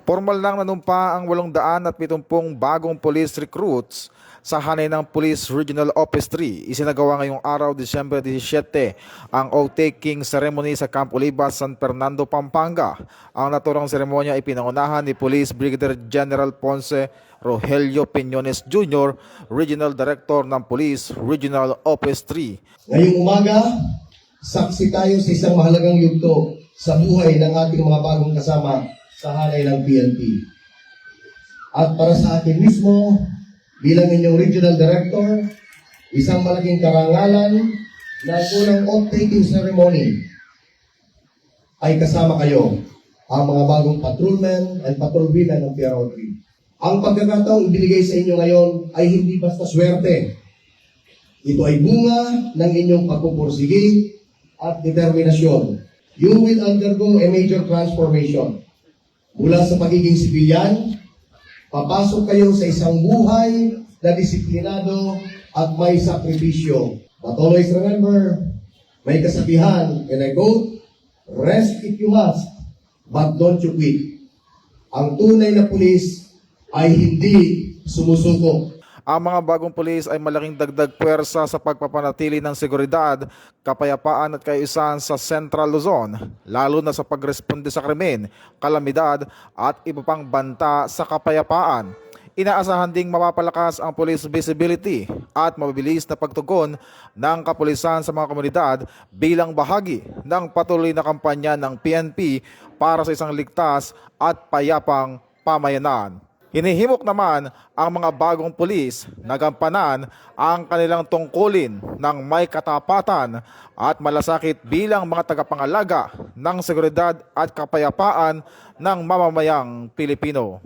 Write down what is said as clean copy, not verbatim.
Formal lang nanumpa ang 870 bagong police recruits sa hanay ng Police Regional Office 3. Isinagawa ngayong araw, Disyembre 17, ang oath-taking ceremony sa Camp Olivas, San Fernando, Pampanga. Ang naturang seremonya ay pinangunahan ni Police Brigadier General Ponce Rogelio Piñones Jr., Regional Director ng Police Regional Office 3. Ngayong umaga, saksi tayo sa isang mahalagang yugto sa buhay ng ating mga bagong kasama sa hanay ng PNP. At para sa akin mismo, bilang inyong Regional Director, isang malaking karangalan na unang oath-taking ceremony ay kasama kayo, ang mga bagong patrolmen and patrolwomen ng PRO 3. Ang pagkakataong ibinigay sa inyo ngayon ay hindi basta swerte. Ito ay bunga ng inyong pagpupursige at determinasyon. You will undergo a major transformation. Mula sa pagiging sibilyan, papasok kayo sa isang buhay na disiplinado at may sakripisyo. But always remember, may kasabihan, and I quote, "Rest if you must, but don't you quit." Ang tunay na pulis ay hindi sumusuko. Ang mga bagong pulis ay malaking dagdag puwersa sa pagpapanatili ng seguridad, kapayapaan at kaayusan sa Central Luzon, lalo na sa pagresponde sa krimen, kalamidad at iba pang banta sa kapayapaan. Inaasahan ding mapapalakas ang police visibility at mabilis na pagtugon ng kapulisan sa mga komunidad bilang bahagi ng patuloy na kampanya ng PNP para sa isang ligtas at payapang pamayanan. Hinihimok naman ang mga bagong pulis na gampanan ang kanilang tungkulin ng may katapatan at malasakit bilang mga tagapangalaga ng seguridad at kapayapaan ng mamamayang Pilipino.